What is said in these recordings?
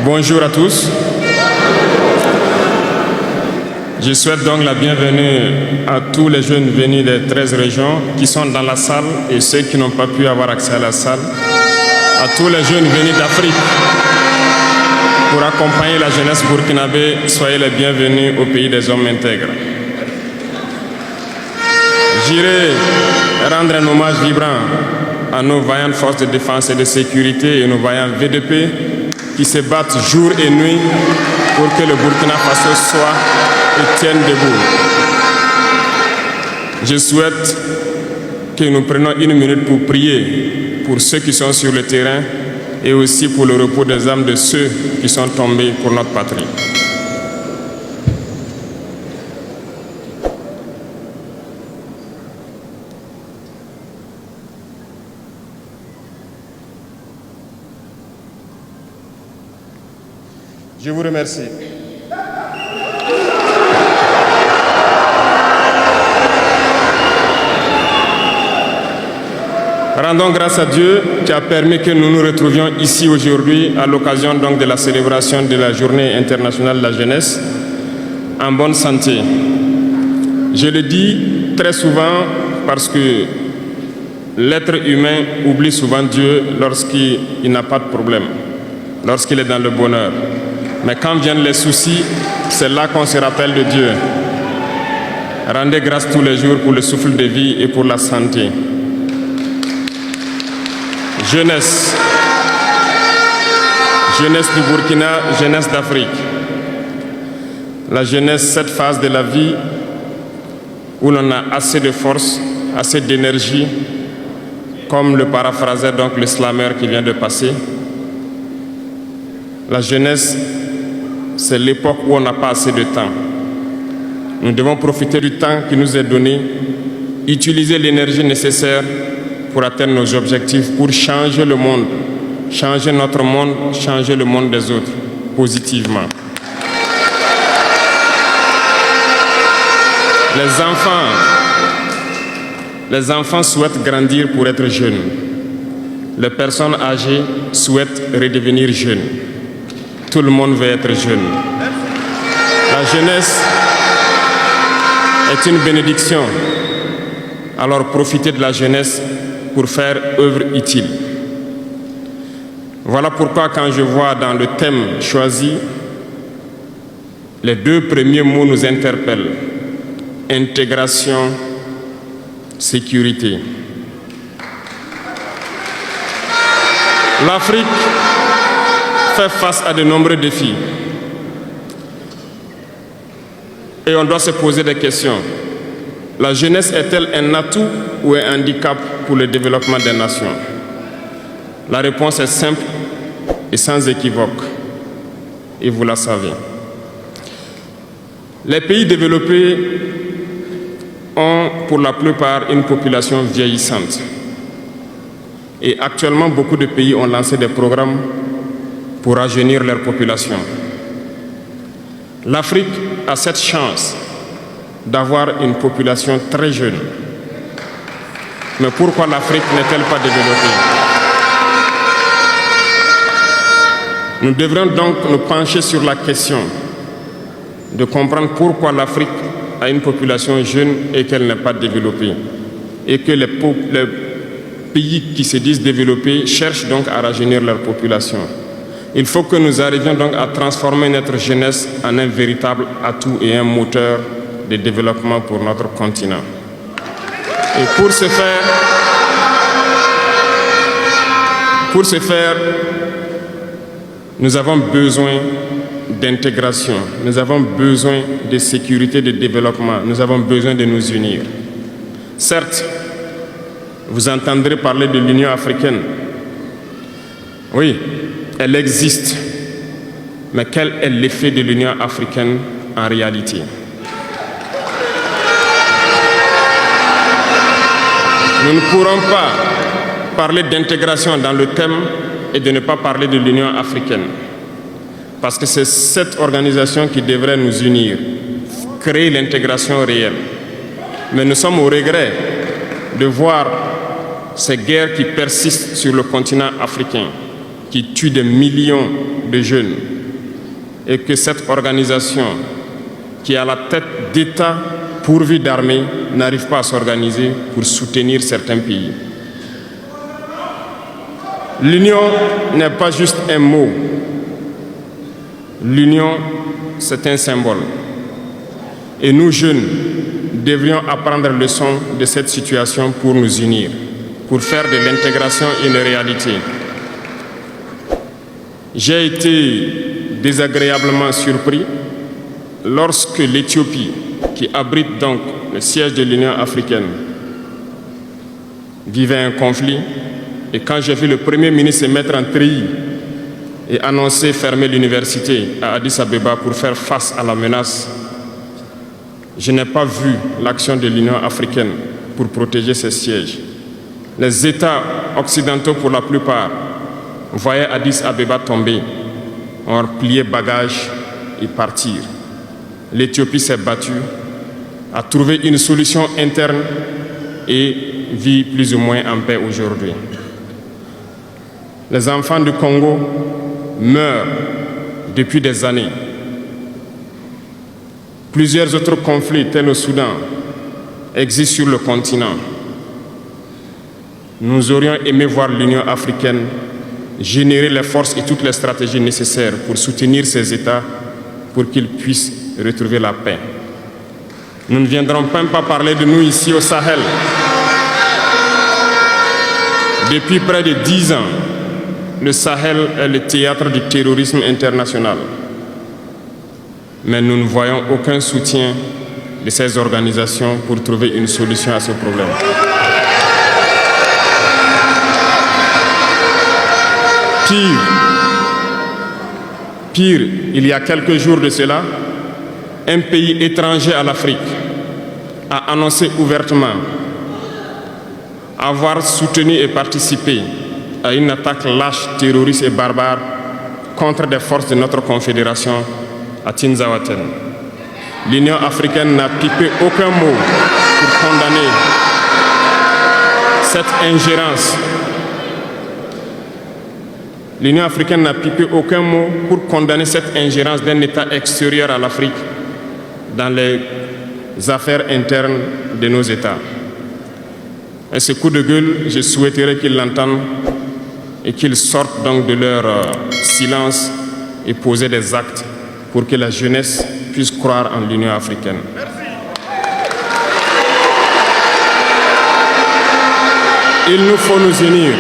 Bonjour à tous. Je souhaite donc la bienvenue à tous les jeunes venus des 13 régions qui sont dans la salle et ceux qui n'ont pas pu avoir accès à la salle. À tous les jeunes venus d'Afrique pour accompagner la jeunesse burkinabé, soyez les bienvenus au pays des hommes intègres. J'irai rendre un hommage vibrant à nos vaillantes forces de défense et de sécurité et nos vaillants VDP qui se battent jour et nuit pour que le Burkina Faso soit et tienne debout. Je souhaite que nous prenions une minute pour prier pour ceux qui sont sur le terrain et aussi pour le repos des âmes de ceux qui sont tombés pour notre patrie. Je vous remercie. Rendons grâce à Dieu qui a permis que nous nous retrouvions ici aujourd'hui à l'occasion donc de la célébration de la Journée internationale de la jeunesse en bonne santé. Je le dis très souvent parce que l'être humain oublie souvent Dieu lorsqu'il n'a pas de problème, lorsqu'il est dans le bonheur. Mais quand viennent les soucis, c'est là qu'on se rappelle de Dieu. Rendez grâce tous les jours pour le souffle de vie et pour la santé. Jeunesse. Jeunesse du Burkina, jeunesse d'Afrique. La jeunesse, cette phase de la vie où l'on a assez de force, assez d'énergie, comme le paraphrasait donc le slammer qui vient de passer. La jeunesse, c'est l'époque où on n'a pas assez de temps. Nous devons profiter du temps qui nous est donné, utiliser l'énergie nécessaire pour atteindre nos objectifs, pour changer le monde, changer notre monde, changer le monde des autres, positivement. Les enfants souhaitent grandir pour être jeunes. Les personnes âgées souhaitent redevenir jeunes. Tout le monde veut être jeune. La jeunesse est une bénédiction. Alors profitez de la jeunesse pour faire œuvre utile. Voilà pourquoi quand je vois dans le thème choisi, les deux premiers mots nous interpellent. Intégration, sécurité. L'Afrique fait face à de nombreux défis. Et on doit se poser des questions. La jeunesse est-elle un atout ou un handicap pour le développement des nations? La réponse est simple et sans équivoque. Et vous la savez. Les pays développés ont pour la plupart une population vieillissante. Et actuellement, beaucoup de pays ont lancé des programmes pour rajeunir leur population. L'Afrique a cette chance d'avoir une population très jeune. Mais pourquoi l'Afrique n'est-elle pas développée? Nous devrions donc nous pencher sur la question de comprendre pourquoi l'Afrique a une population jeune et qu'elle n'est pas développée. Et que les pays qui se disent développés cherchent donc à rajeunir leur population. Il faut que nous arrivions donc à transformer notre jeunesse en un véritable atout et un moteur de développement pour notre continent. Et pour ce faire, nous avons besoin d'intégration, nous avons besoin de sécurité, de développement, nous avons besoin de nous unir. Certes, vous entendrez parler de l'Union africaine. Oui, elle existe. Mais quel est l'effet de l'Union africaine en réalité? Nous ne pourrons pas parler d'intégration dans le thème et de ne pas parler de l'Union africaine. Parce que c'est cette organisation qui devrait nous unir, créer l'intégration réelle. Mais nous sommes au regret de voir ces guerres qui persistent sur le continent africain, qui tuent des millions de jeunes, et que cette organisation, qui est à la tête d'États pourvus d'armées, n'arrive pas à s'organiser pour soutenir certains pays. L'union n'est pas juste un mot. L'union, c'est un symbole. Et nous, jeunes, devrions apprendre leçon de cette situation pour nous unir, pour faire de l'intégration une réalité. J'ai été désagréablement surpris lorsque l'Éthiopie, qui abrite donc le siège de l'Union africaine, vivait un conflit. Et quand j'ai vu le Premier ministre se mettre en treillis et annoncer fermer l'université à Addis Abeba pour faire face à la menace, je n'ai pas vu l'action de l'Union africaine pour protéger ses sièges. Les États occidentaux, pour la plupart, voyaient Addis Abeba tomber, ont plié bagages et partir. L'Éthiopie s'est battue, a trouvé une solution interne et vit plus ou moins en paix aujourd'hui. Les enfants du Congo meurent depuis des années. Plusieurs autres conflits, tels au Soudan, existent sur le continent. Nous aurions aimé voir l'Union africaine générer les forces et toutes les stratégies nécessaires pour soutenir ces États pour qu'ils puissent retrouver la paix. Nous ne viendrons même pas parler de nous ici au Sahel. Depuis près de 10 ans, le Sahel est le théâtre du terrorisme international. Mais nous ne voyons aucun soutien de ces organisations pour trouver une solution à ce problème. Pire, il y a quelques jours de cela, un pays étranger à l'Afrique a annoncé ouvertement avoir soutenu et participé à une attaque lâche, terroriste et barbare contre des forces de notre confédération à Tinzaouaten. L'Union africaine n'a pipé aucun mot pour condamner cette ingérence. L'Union africaine n'a pipé aucun mot pour condamner cette ingérence d'un État extérieur à l'Afrique dans les affaires internes de nos États. Et ce coup de gueule, je souhaiterais qu'ils l'entendent et qu'ils sortent donc de leur silence et poser des actes pour que la jeunesse puisse croire en l'Union africaine. Il nous faut nous unir.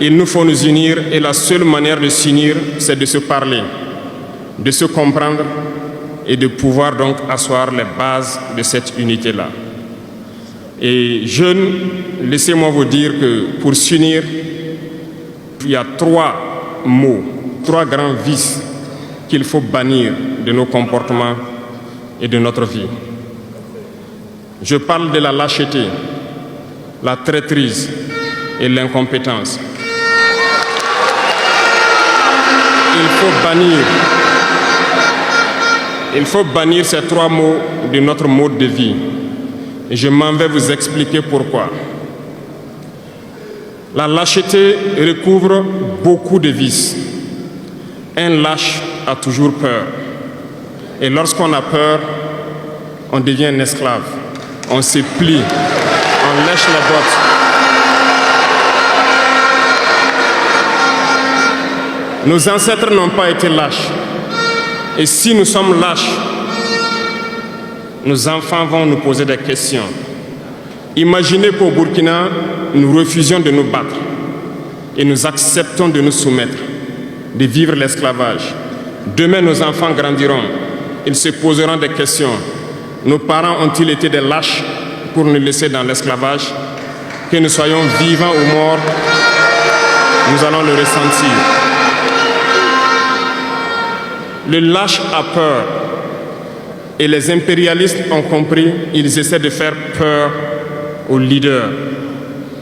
Il nous faut nous unir et la seule manière de s'unir, c'est de se parler, de se comprendre et de pouvoir donc asseoir les bases de cette unité-là. Et jeunes, laissez-moi vous dire que pour s'unir, il y a 3 mots, 3 grands vices qu'il faut bannir de nos comportements et de notre vie. Je parle de la lâcheté, la traîtrise et l'incompétence. Il faut bannir ces 3 mots de notre mode de vie. Et je m'en vais vous expliquer pourquoi. La lâcheté recouvre beaucoup de vices. Un lâche a toujours peur. Et lorsqu'on a peur, on devient un esclave. On se plie, on lèche la botte. Nos ancêtres n'ont pas été lâches. Et si nous sommes lâches, nos enfants vont nous poser des questions. Imaginez qu'au Burkina, nous refusions de nous battre et nous acceptons de nous soumettre, de vivre l'esclavage. Demain, nos enfants grandiront. Ils se poseront des questions. Nos parents ont-ils été des lâches pour nous laisser dans l'esclavage? Que nous soyons vivants ou morts, nous allons le ressentir. Le lâche a peur. Et les impérialistes ont compris, ils essaient de faire peur aux leaders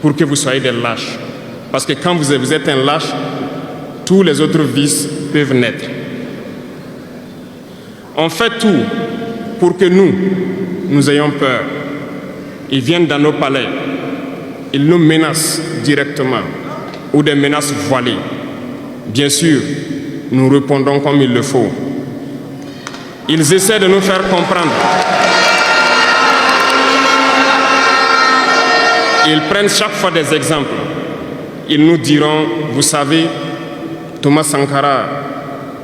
pour que vous soyez des lâches. Parce que quand vous êtes un lâche, tous les autres vices peuvent naître. On fait tout pour que nous ayons peur. Ils viennent dans nos palais, ils nous menacent directement ou des menaces voilées. Bien sûr, nous répondons comme il le faut. Ils essaient de nous faire comprendre. Ils prennent chaque fois des exemples. Ils nous diront, vous savez, Thomas Sankara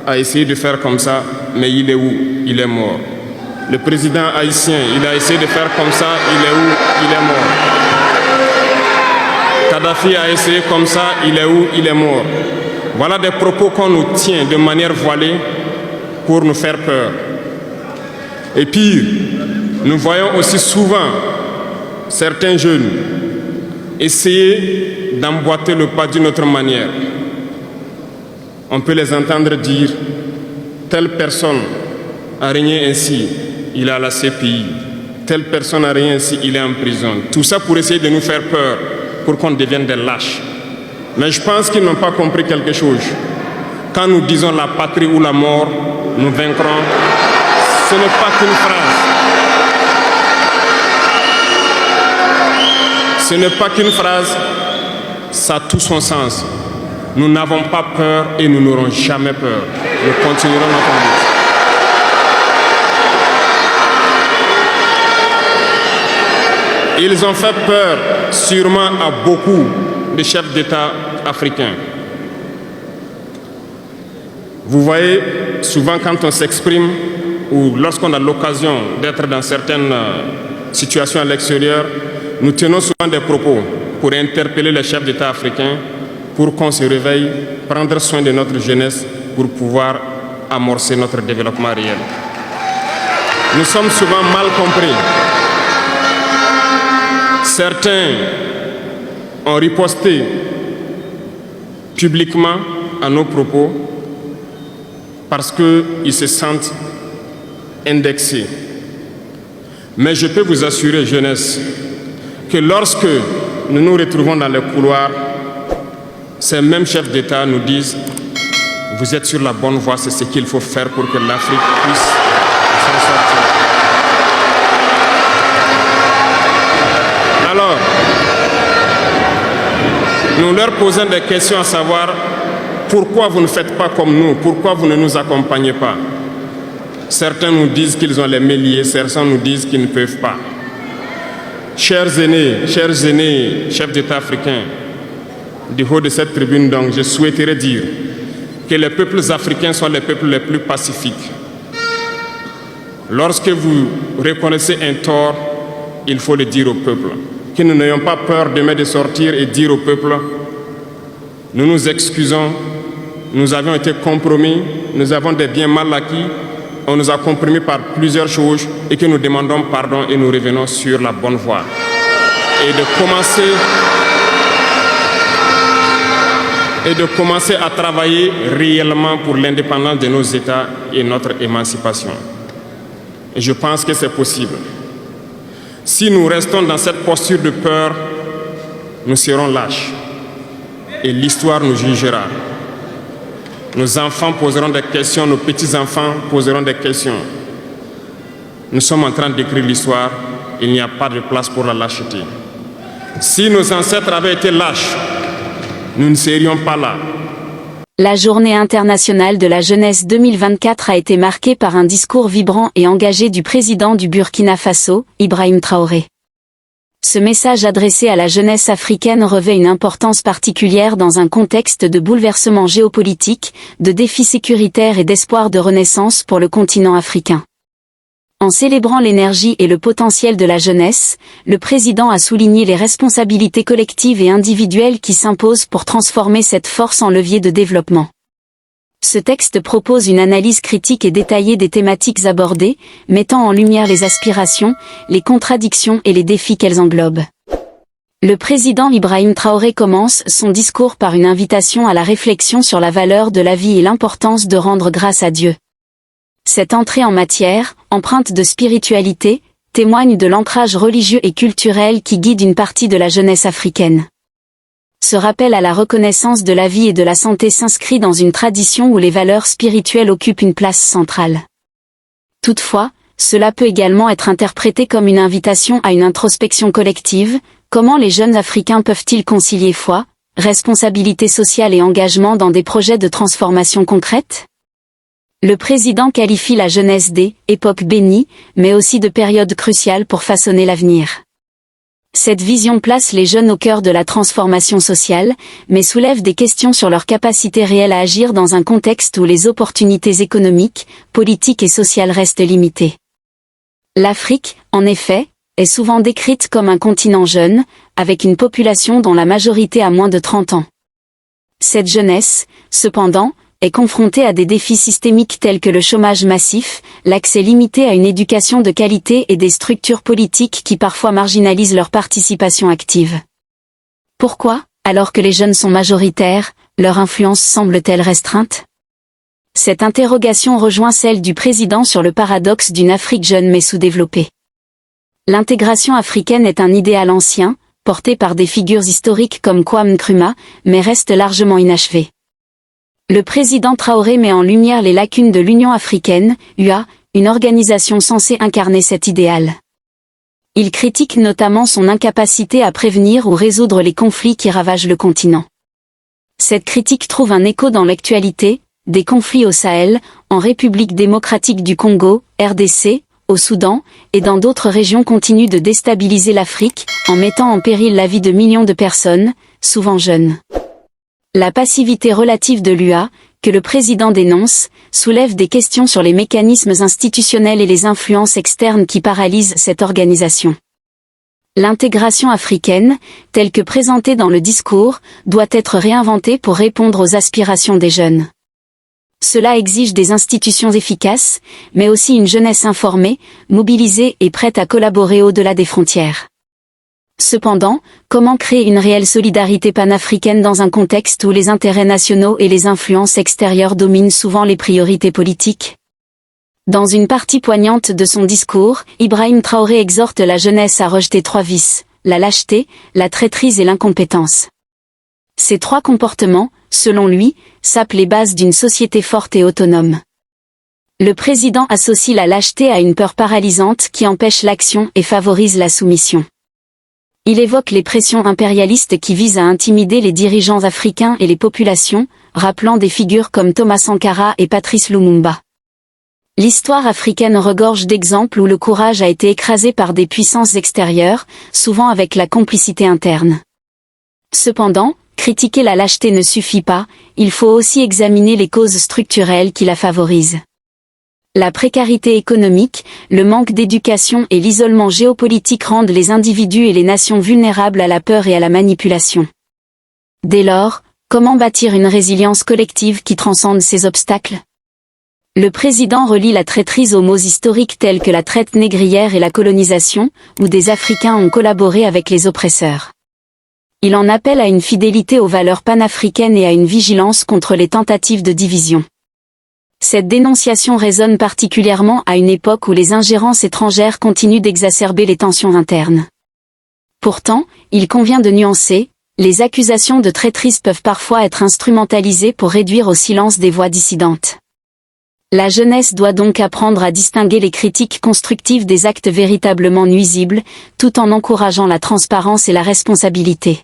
a essayé de faire comme ça, mais il est où? Il est mort. Le président haïtien, il a essayé de faire comme ça, il est où? Il est mort. Kadhafi a essayé comme ça, il est où? Il est mort. Voilà des propos qu'on nous tient de manière voilée pour nous faire peur. Et pire, nous voyons aussi souvent certains jeunes essayer d'emboîter le pas d'une autre manière. On peut les entendre dire « telle personne a régné ainsi, il est à la CPI. Telle personne a régné ainsi, il est en prison. » Tout ça pour essayer de nous faire peur, pour qu'on devienne des lâches. Mais je pense qu'ils n'ont pas compris quelque chose. Quand nous disons la patrie ou la mort, nous vaincrons, ce n'est pas qu'une phrase. Ce n'est pas qu'une phrase, ça a tout son sens. Nous n'avons pas peur et nous n'aurons jamais peur. Nous continuerons notre lutte. Ils ont fait peur sûrement à beaucoup de chefs d'État africains. Vous voyez, souvent quand on s'exprime ou lorsqu'on a l'occasion d'être dans certaines situations à l'extérieur, nous tenons souvent des propos pour interpeller les chefs d'État africains pour qu'on se réveille, prendre soin de notre jeunesse pour pouvoir amorcer notre développement réel. Nous sommes souvent mal compris. Certains ont riposté publiquement à nos propos parce qu'ils se sentent indexés. Mais je peux vous assurer, jeunesse, que lorsque nous nous retrouvons dans les couloirs, ces mêmes chefs d'État nous disent « Vous êtes sur la bonne voie, c'est ce qu'il faut faire pour que l'Afrique puisse s'en sortir. » Alors, nous leur posons des questions à savoir pourquoi vous ne faites pas comme nous, pourquoi vous ne nous accompagnez pas. Certains nous disent qu'ils ont les mains liées, certains nous disent qu'ils ne peuvent pas. Chers aînés, chefs d'État africains, du haut de cette tribune, donc, je souhaiterais dire que les peuples africains sont les peuples les plus pacifiques. Lorsque vous reconnaissez un tort, il faut le dire au peuple. Que nous n'ayons pas peur demain de sortir et dire au peuple, nous nous excusons, nous avions été compromis, nous avons des biens mal acquis, on nous a compromis par plusieurs choses et que nous demandons pardon et nous revenons sur la bonne voie. Et de commencer à travailler réellement pour l'indépendance de nos États et notre émancipation. Et je pense que c'est possible. Si nous restons dans cette posture de peur, nous serons lâches. Et l'histoire nous jugera. Nos enfants poseront des questions, nos petits-enfants poseront des questions. Nous sommes en train d'écrire l'histoire, il n'y a pas de place pour la lâcheté. Si nos ancêtres avaient été lâches, nous ne serions pas là. La Journée internationale de la jeunesse 2024 a été marquée par un discours vibrant et engagé du président du Burkina Faso, Ibrahim Traoré. Ce message adressé à la jeunesse africaine revêt une importance particulière dans un contexte de bouleversements géopolitiques, de défis sécuritaires et d'espoir de renaissance pour le continent africain. En célébrant l'énergie et le potentiel de la jeunesse, le président a souligné les responsabilités collectives et individuelles qui s'imposent pour transformer cette force en levier de développement. Ce texte propose une analyse critique et détaillée des thématiques abordées, mettant en lumière les aspirations, les contradictions et les défis qu'elles englobent. Le président Ibrahim Traoré commence son discours par une invitation à la réflexion sur la valeur de la vie et l'importance de rendre grâce à Dieu. Cette entrée en matière, empreinte de spiritualité, témoigne de l'ancrage religieux et culturel qui guide une partie de la jeunesse africaine. Ce rappel à la reconnaissance de la vie et de la santé s'inscrit dans une tradition où les valeurs spirituelles occupent une place centrale. Toutefois, cela peut également être interprété comme une invitation à une introspection collective. Comment les jeunes Africains peuvent-ils concilier foi, responsabilité sociale et engagement dans des projets de transformation concrète? Le président qualifie la jeunesse d'époque bénie, mais aussi de période cruciale pour façonner l'avenir. Cette vision place les jeunes au cœur de la transformation sociale, mais soulève des questions sur leur capacité réelle à agir dans un contexte où les opportunités économiques, politiques et sociales restent limitées. L'Afrique, en effet, est souvent décrite comme un continent jeune, avec une population dont la majorité a moins de 30 ans. Cette jeunesse, cependant, est confrontée à des défis systémiques tels que le chômage massif, l'accès limité à une éducation de qualité et des structures politiques qui parfois marginalisent leur participation active. Pourquoi, alors que les jeunes sont majoritaires, leur influence semble-t-elle restreinte? Cette interrogation rejoint celle du président sur le paradoxe d'une Afrique jeune mais sous-développée. L'intégration africaine est un idéal ancien, porté par des figures historiques comme Kwame Nkrumah, mais reste largement inachevé. Le président Traoré met en lumière les lacunes de l'Union africaine, UA, une organisation censée incarner cet idéal. Il critique notamment son incapacité à prévenir ou résoudre les conflits qui ravagent le continent. Cette critique trouve un écho dans l'actualité, des conflits au Sahel, en République démocratique du Congo, RDC, au Soudan, et dans d'autres régions continuent de déstabiliser l'Afrique, en mettant en péril la vie de millions de personnes, souvent jeunes. La passivité relative de l'UA, que le président dénonce, soulève des questions sur les mécanismes institutionnels et les influences externes qui paralysent cette organisation. L'intégration africaine, telle que présentée dans le discours, doit être réinventée pour répondre aux aspirations des jeunes. Cela exige des institutions efficaces, mais aussi une jeunesse informée, mobilisée et prête à collaborer au-delà des frontières. Cependant, comment créer une réelle solidarité panafricaine dans un contexte où les intérêts nationaux et les influences extérieures dominent souvent les priorités politiques? Dans une partie poignante de son discours, Ibrahim Traoré exhorte la jeunesse à rejeter 3 vices, la lâcheté, la traîtrise et l'incompétence. Ces 3 comportements, selon lui, sapent les bases d'une société forte et autonome. Le président associe la lâcheté à une peur paralysante qui empêche l'action et favorise la soumission. Il évoque les pressions impérialistes qui visent à intimider les dirigeants africains et les populations, rappelant des figures comme Thomas Sankara et Patrice Lumumba. L'histoire africaine regorge d'exemples où le courage a été écrasé par des puissances extérieures, souvent avec la complicité interne. Cependant, critiquer la lâcheté ne suffit pas, il faut aussi examiner les causes structurelles qui la favorisent. La précarité économique, le manque d'éducation et l'isolement géopolitique rendent les individus et les nations vulnérables à la peur et à la manipulation. Dès lors, comment bâtir une résilience collective qui transcende ces obstacles? Le président relie la traîtrise aux mots historiques tels que la traite négrière et la colonisation, où des Africains ont collaboré avec les oppresseurs. Il en appelle à une fidélité aux valeurs panafricaines et à une vigilance contre les tentatives de division. Cette dénonciation résonne particulièrement à une époque où les ingérences étrangères continuent d'exacerber les tensions internes. Pourtant, il convient de nuancer, les accusations de traîtrise peuvent parfois être instrumentalisées pour réduire au silence des voix dissidentes. La jeunesse doit donc apprendre à distinguer les critiques constructives des actes véritablement nuisibles, tout en encourageant la transparence et la responsabilité.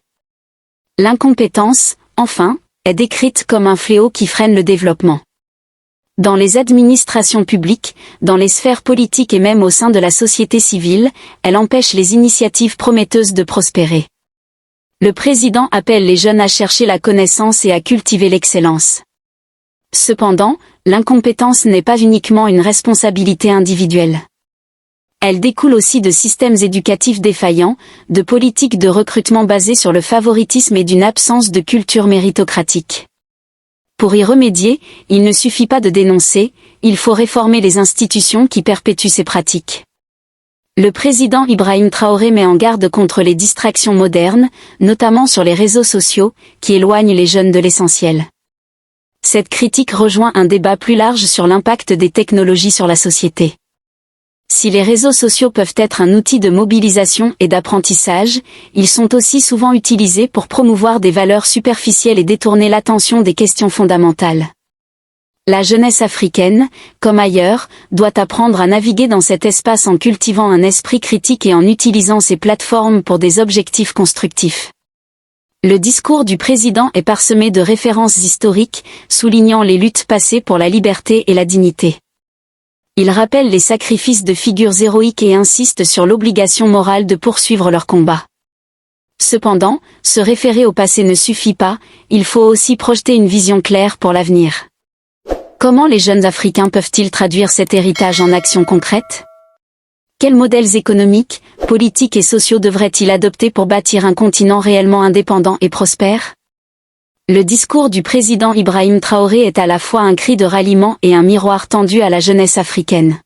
L'incompétence, enfin, est décrite comme un fléau qui freine le développement. Dans les administrations publiques, dans les sphères politiques et même au sein de la société civile, elle empêche les initiatives prometteuses de prospérer. Le président appelle les jeunes à chercher la connaissance et à cultiver l'excellence. Cependant, l'incompétence n'est pas uniquement une responsabilité individuelle. Elle découle aussi de systèmes éducatifs défaillants, de politiques de recrutement basées sur le favoritisme et d'une absence de culture méritocratique. Pour y remédier, il ne suffit pas de dénoncer, il faut réformer les institutions qui perpétuent ces pratiques. Le président Ibrahim Traoré met en garde contre les distractions modernes, notamment sur les réseaux sociaux, qui éloignent les jeunes de l'essentiel. Cette critique rejoint un débat plus large sur l'impact des technologies sur la société. Si les réseaux sociaux peuvent être un outil de mobilisation et d'apprentissage, ils sont aussi souvent utilisés pour promouvoir des valeurs superficielles et détourner l'attention des questions fondamentales. La jeunesse africaine, comme ailleurs, doit apprendre à naviguer dans cet espace en cultivant un esprit critique et en utilisant ces plateformes pour des objectifs constructifs. Le discours du président est parsemé de références historiques, soulignant les luttes passées pour la liberté et la dignité. Il rappelle les sacrifices de figures héroïques et insiste sur l'obligation morale de poursuivre leur combat. Cependant, se référer au passé ne suffit pas, il faut aussi projeter une vision claire pour l'avenir. Comment les jeunes Africains peuvent-ils traduire cet héritage en actions concrètes ? Quels modèles économiques, politiques et sociaux devraient-ils adopter pour bâtir un continent réellement indépendant et prospère ? Le discours du président Ibrahim Traoré est à la fois un cri de ralliement et un miroir tendu à la jeunesse africaine.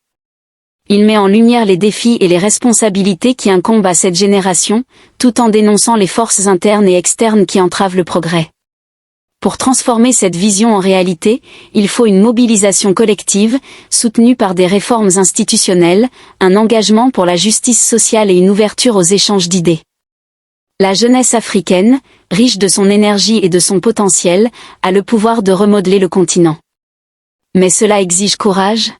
Il met en lumière les défis et les responsabilités qui incombent à cette génération, tout en dénonçant les forces internes et externes qui entravent le progrès. Pour transformer cette vision en réalité, il faut une mobilisation collective, soutenue par des réformes institutionnelles, un engagement pour la justice sociale et une ouverture aux échanges d'idées. La jeunesse africaine, riche de son énergie et de son potentiel, a le pouvoir de remodeler le continent. Mais cela exige courage,